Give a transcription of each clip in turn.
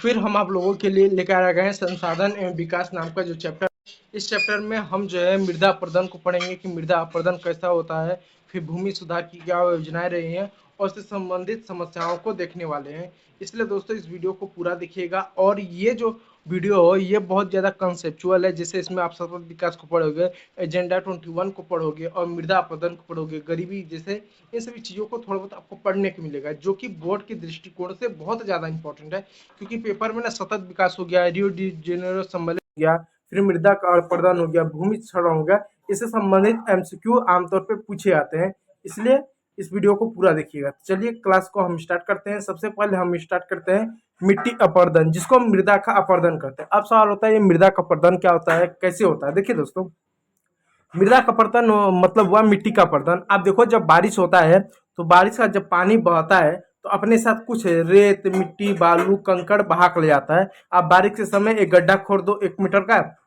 फिर हम आप लोगों के लिए लेकर आ गए हैं संसाधन एवं विकास नाम का जो चैप्टर। इस चैप्टर में हम जो है मृदा अपरदन को पढ़ेंगे कि मृदा अपरदन कैसा होता है, फिर भूमि सुधार की क्या योजनाएं रही हैं और उससे संबंधित समस्याओं को देखने वाले हैं। इसलिए दोस्तों इस वीडियो को पूरा देखिएगा। और ये जो वीडियो हो ये बहुत ज़्यादा कंसेप्चुअल है, जैसे इसमें आप सतत विकास को पढ़ोगे, एजेंडा 21 को पढ़ोगे और मृदा अपरदन को पढ़ोगे, गरीबी, जैसे इन सभी चीज़ों को थोड़ा बहुत आपको पढ़ने को मिलेगा, जो कि बोर्ड के दृष्टिकोण से बहुत ज़्यादा इंपॉर्टेंट है। क्योंकि पेपर में ना सतत विकास हो गया, रियो डी जेनेरो सम्मेलन हो गया, फिर मृदा का अपरदन हो गया, भूमि क्षरण हो गया, इससे संबंधित एमसीक्यू आमतौर पर पूछे जाते हैं। इसलिए इस वीडियो को पूरा देखिएगा। चलिए क्लास को हम स्टार्ट करते हैं। सबसे पहले हम स्टार्ट करते हैं मिट्टी अपरदन, जिसको हम मृदा का अपरदन करते हैं। अब सवाल होता है ये मृदा का अपरदन क्या होता है, कैसे होता है। देखिए दोस्तों, मृदा का अपरदन मतलब हुआ मिट्टी का अपरदन। आप देखो जब बारिश होता है तो बारिश का जब पानी बहता है तो अपने साथ कुछ रेत, मिट्टी, बालू, कंकड़ बहा के ले जाता है। आप बारिश के समय एक गड्ढा खोद दो 1 मीटर का,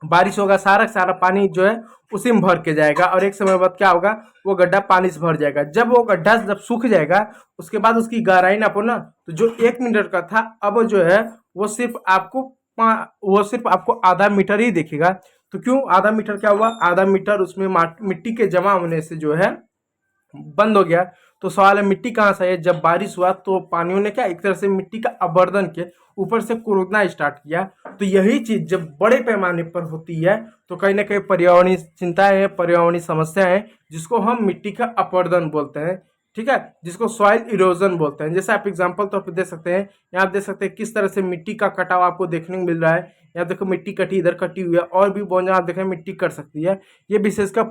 बारिश होगा सारा सारा पानी जो है उसी में भर के जाएगा और एक समय बाद क्या होगा, वो गड्ढा पानी से भर जाएगा। जब वो गड्ढा जब सूख जाएगा उसके बाद उसकी गहराई नापो ना, तो जो 1 मीटर का था अब जो है वो सिर्फ आपको आधा मीटर ही दिखेगा। तो क्यों आधा मीटर, क्या हुआ, आधा मीटर उसमें मिट्टी के जमा होने से जो है बंद हो गया। तो सवाल है मिट्टी कहाँ से है। जब बारिश हुआ तो पानियों ने क्या एक तरह से मिट्टी का अपरदन के ऊपर से कुरेदना स्टार्ट किया। तो यही चीज जब बड़े पैमाने पर होती है तो कहीं ना कहीं पर्यावरणीय चिंताएं हैं, पर्यावरणीय समस्या है, जिसको हम मिट्टी का अपरदन बोलते हैं। ठीक है, जिसको सॉइल इरोजन बोलते हैं। जैसे आप एग्जांपल तौर पर दे सकते हैं, यहाँ आप देख सकते हैं किस तरह से मिट्टी का कटाव आपको देखने को मिल रहा है। यहाँ देखो मिट्टी कटी, इधर कटी हुई है, और भी बहुत जगह आप देखें मिट्टी कट सकती है। ये विशेषकर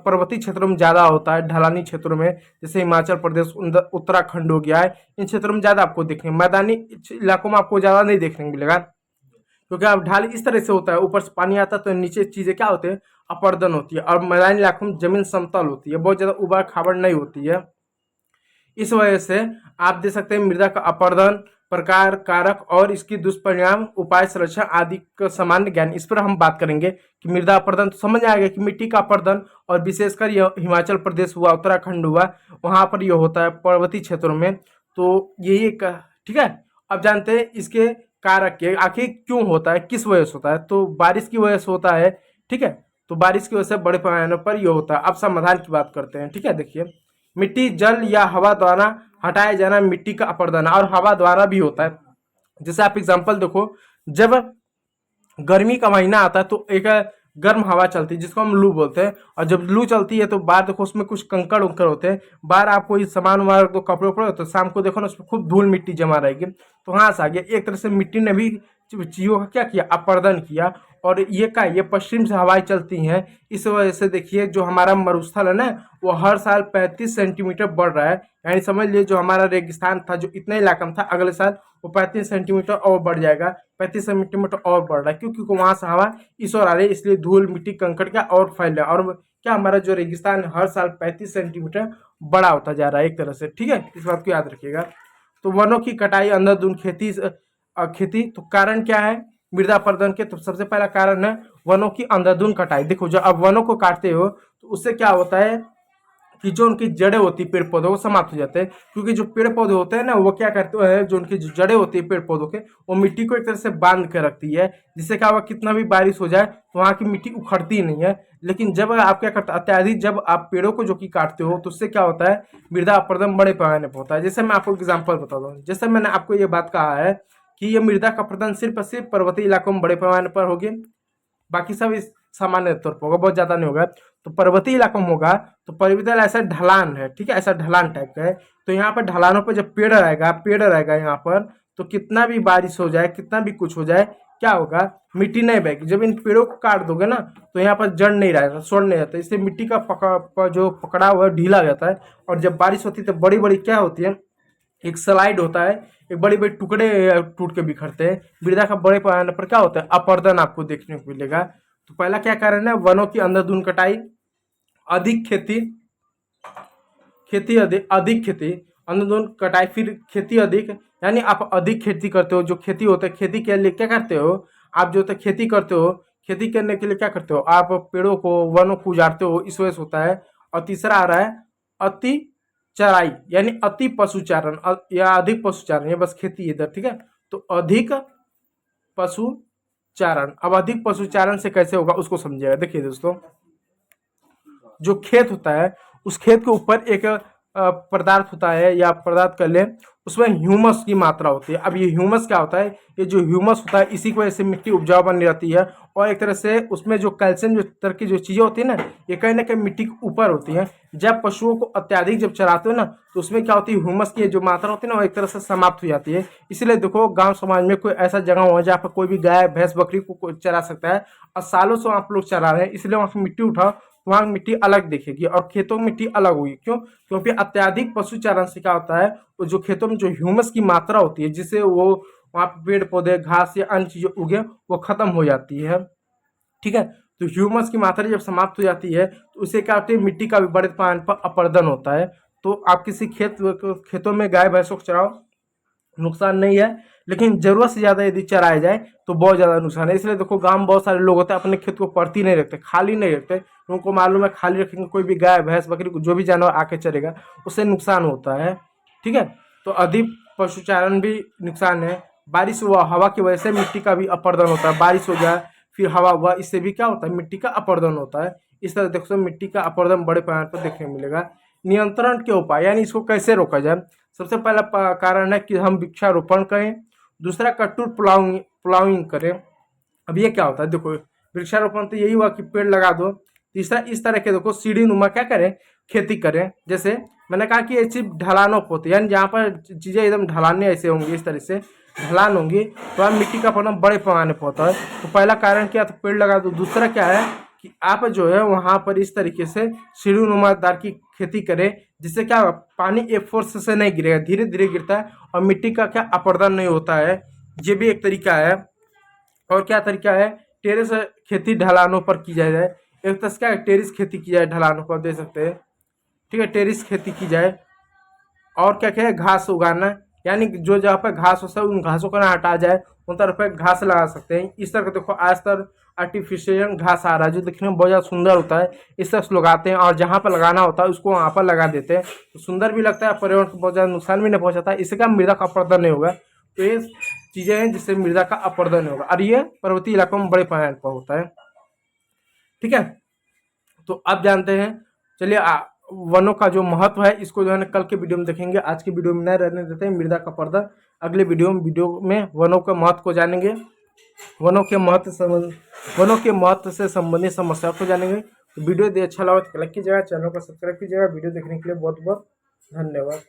पर्वतीय क्षेत्रों में ज़्यादा होता है, ढलानी क्षेत्रों में, जैसे हिमाचल प्रदेश, उत्तराखंड हो गया है, इन क्षेत्रों में ज़्यादा आपको देखने, मैदानी इलाकों में आपको ज़्यादा नहीं देखने को मिलेगा। क्योंकि अब ढाल इस तरह से होता है, ऊपर से पानी आता है तो नीचे चीज़ें क्या होते हैं, अपरदन होती है। और मैदानी इलाकों में जमीन समतल होती है, बहुत ज़्यादा उबड़ खाबड़ नहीं होती है। इस वजह से आप देख सकते हैं मृदा का अपरदन, प्रकार, कारक और इसकी दुष्परिणाम, उपाय, संरक्षण आदि का सामान्य ज्ञान, इस पर हम बात करेंगे। कि मृदा अपरदन तो समझ आएगा कि मिट्टी का अपरदन, और विशेषकर यह हिमाचल प्रदेश हुआ, उत्तराखंड हुआ, वहां पर यह होता है पर्वतीय क्षेत्रों में। तो यही एक, ठीक है। अब जानते हैं इसके कारक के, आखिर क्यों होता है, किस वजह से होता है। तो बारिश की वजह से होता है, ठीक है। तो बारिश की वजह से बड़े पैमाने पर यह होता है। अब समाधान की बात करते हैं, ठीक है। देखिए, मिट्टी, जल या हवा द्वारा हटाया जाना मिट्टी का अपरदन, और हवा द्वारा भी होता है। जैसे आप एग्जांपल देखो, जब गर्मी का महीना आता है तो एक गर्म हवा चलती है जिसको हम लू बोलते हैं, और जब लू चलती है तो बाहर देखो उसमें कुछ कंकड़ उंकड़ होते हैं, बाहर आप कोई सामान वामान तो कपड़े उपड़े तो शाम को देखो ना उसमें खूब धूल मिट्टी जमा रहेगी। तो वहां से आ गया, एक तरह से मिट्टी ने भी चीजों का क्या किया, अपरदन किया। और ये क्या, ये पश्चिम से हवाएं चलती हैं, इस वजह से देखिए जो हमारा मरुस्थल है ना, वो हर साल 35 सेंटीमीटर बढ़ रहा है। यानी समझ लीजिए जो हमारा रेगिस्तान था, जो इतना इलाका में था, अगले साल वो 35 सेंटीमीटर और बढ़ जाएगा, 35 सेंटीमीटर और बढ़ रहा है। क्योंकि वहां से हवा इस ओर आ रही है, इसलिए धूल मिट्टी कंकड़ क्या और फैल रहा है। और क्या हमारा जो रेगिस्तान हर साल 35 सेंटीमीटर बड़ा होता जा रहा है एक तरह से, ठीक है। इस बात को याद रखिएगा। तो वनों की कटाई, अंधाधुंध खेती, खेती, तो कारण क्या है मृदा अपरदन के। तो सबसे पहला कारण है वनों की अंधाधुंध कटाई। देखो जब आप वनों को काटते हो तो उससे क्या होता है कि जो उनकी जड़ें होती है पेड़ पौधों को समाप्त हो जाते हैं। क्योंकि जो पेड़ पौधे होते हैं ना, वो क्या करते हैं, जो उनकी जड़ें होती है पेड़ पौधों के, वो मिट्टी को एक तरह से बांध के रखती है, जिससे क्या होगा, कितना भी बारिश हो जाए तो वहाँ की मिट्टी उखड़ती नहीं है। लेकिन जब आप क्या करते हैं, अत्याधिक जब आप पेड़ों को जो कि काटते हो तो उससे क्या होता है, मृदा अपरदन बड़े पैमाने पर होता है। जैसे मैं आपको एग्जाम्पल बता दूँ, जैसे मैंने आपको ये बात कहा है कि ये मृदा का अपरदन सिर्फ और सिर्फ पर्वतीय इलाकों में बड़े पैमाने पर होगी, बाकी सब इस सामान्य तौर पर होगा, बहुत ज्यादा नहीं होगा। तो पर्वतीय इलाकों में होगा तो पर्वतीय ऐसा ढलान है, ठीक है, ऐसा ढलान टाइप का है। तो यहाँ पर ढलानों पर जब पेड़ रहेगा यहाँ पर, तो कितना भी बारिश हो जाए, कितना भी कुछ हो जाए, क्या होगा, मिट्टी नहीं बहेगी। जब इन पेड़ों को काट दोगे ना तो यहाँ पर जड़ नहीं रहेगा, सोड़ नहीं रहता, इससे मिट्टी का जो पकड़ाव है ढीला हो जाता है। और जब बारिश होती है तो बड़ी बड़ी क्या होती है, एक स्लाइड होता है, एक बड़े बड़े टुकड़े टूट के बिखरते हैं। मृदा का बड़े पैमाने पर क्या होता है, अपरदन आपको देखने को मिलेगा। तो पहला क्या कारण है, वनों की अंधाधुंध कटाई, अधिक खेती, अधिक खेती, अंधाधुंध कटाई, फिर खेती अधिक, यानी आप अधिक खेती करते हो। जो खेती होता है, खेती के लिए क्या करते हो आप, जो होता है खेती करते हो, खेती करने के लिए क्या करते हो आप, पेड़ों को, वनों को उजाड़ते हो, इस वजह से होता है। और तीसरा आ रहा है अति चराई, यानी अति पशुचारण या अधिक पशुचारण, ये बस खेती इधर, ठीक है। तो अधिक पशुचारण। अब अधिक पशुचारण से कैसे होगा उसको समझिएगा। देखिए दोस्तों, जो खेत होता है उस खेत के ऊपर एक पदार्थ होता है, या पदार्थ कर ले, उसमें ह्यूमस की मात्रा होती है। अब ये ह्यूमस क्या होता है, ये जो ह्यूमस होता है इसी की वजह से मिट्टी उपजाऊ बनी रहती है, और एक तरह से उसमें जो कैल्शियम जो तरह की जो चीज़ें होती है ना, ये कहीं ना कहीं मिट्टी के ऊपर होती है। जब पशुओं को अत्याधिक जब चराते हो ना, तो उसमें क्या होती है, ह्यूमस की जो मात्रा होती है ना, वो एक तरह से समाप्त हो जाती है। इसलिए देखो, गाँव समाज में कोई ऐसा जगह हो जहाँ पर कोई भी गाय भैंस बकरी को चरा सकता है, और सालों से आप लोग चरा रहे हैं, इसलिए वहाँ की मिट्टी उठाओ, वहाँ मिट्टी अलग दिखेगी और खेतों में मिट्टी अलग होगी। क्यों? क्योंकि अत्याधिक पशुचारण से क्या होता है, वो जो खेतों में जो ह्यूमस की मात्रा होती है, जिससे वो वहाँ पे पेड़ पौधे घास या अन्य चीजें उगे, वो खत्म हो जाती है। ठीक है, तो ह्यूमस की मात्रा जब समाप्त हो जाती है, तो उससे क्या होती है, मिट्टी का भी बड़े पैमाने पर अपर्दन होता है। तो आप किसी खेतों में गाय भैंसों को चराओ, नुकसान नहीं है, लेकिन जरूरत से ज़्यादा यदि चराया जाए तो बहुत ज़्यादा नुकसान है। इसलिए देखो, गांव में बहुत सारे लोग होते हैं अपने खेत को परती नहीं रखते, खाली नहीं रखते। उनको मालूम है खाली रखेंगे कोई भी गाय भैंस बकरी जो भी जानवर आके चरेगा, उससे नुकसान होता है। ठीक है, तो अधिक पशुचारण भी नुकसान है। बारिश हुआ, हवा की वजह से मिट्टी का भी अपर्दन होता है। बारिश हो गया, फिर हवा हुआ, इससे भी क्या होता है, मिट्टी का अपर्दन होता है। इस तरह देखो, मिट्टी का अपर्दन बड़े पैमाने पर देखने को मिलेगा। नियंत्रण के उपाय, यानी इसको कैसे रोका जाए। सबसे पहला कारण है कि हम वृक्षारोपण करें। दूसरा, कट्टू प्लाउइंग करें। अब ये क्या होता है, देखो, वृक्षारोपण तो यही हुआ कि पेड़ लगा दो। तीसरा, इस तरह के देखो सीढ़ी नुमा क्या करें, खेती करें। जैसे मैंने कहा कि ये चीज ढलानों पर होती है, यानी जहाँ पर चीजें एकदम ढलाने ऐसे होंगी, इस तरह से ढलान होंगी, तो हम मिट्टी का अपना बड़े पैमाने पर होता है। तो पहला कारण क्या, तो पेड़ लगा दो। दूसरा क्या है कि आप जो है वहां पर इस तरीके से सीढ़ी नुमादार की खेती करें, जिससे क्या पानी एक फोर्स से नहीं गिरेगा, धीरे धीरे गिरता है, और मिट्टी का क्या अपर्दन नहीं होता है। ये भी एक तरीका है। और क्या तरीका है, टेरेस खेती ढलानों पर की जाए। एक तरह से क्या टेरेस खेती की जाए ढलानों पर, दे सकते हैं। ठीक है, टेरेस खेती की जाए। और क्या क्या है, घास उगाना, यानी जो जहाँ पर घास होता है उन घासों को ना हटा जाए, उन तरफ पे घास लगा सकते हैं। इस तरह का देखो आज तक आर्टिफिशियल घास आ रहा है, जो दिखने में बहुत ज़्यादा सुंदर होता है। इस तरह से लगाते हैं, और जहाँ पर लगाना होता है उसको वहाँ पर लगा देते हैं, तो सुंदर भी लगता है, पर्यावरण को बहुत ज़्यादा नुकसान भी नहीं पहुँचाता है। इससे क्या मृदा का अपर्दन नहीं होगा। तो ये चीज़ें हैं जिससे मृदा का अपर्दन होगा, और ये पर्वतीय इलाकों में बड़े पैमाने पर होता है। ठीक है, तो अब जानते हैं। चलिए, वनों का जो महत्व है इसको जो है ना कल के वीडियो में देखेंगे। आज की वीडियो में नहीं रहने देते हैं मृदा का पर्दा। अगले वीडियो में वनों के महत्व को जानेंगे, वनों के महत्व से संबंधित समस्या को जानेंगे। तो वीडियो यदि अच्छा लगा तो लाइक कीजिएगा, चैनल को सब्सक्राइब कीजिएगा। वीडियो देखने के लिए बहुत बहुत धन्यवाद।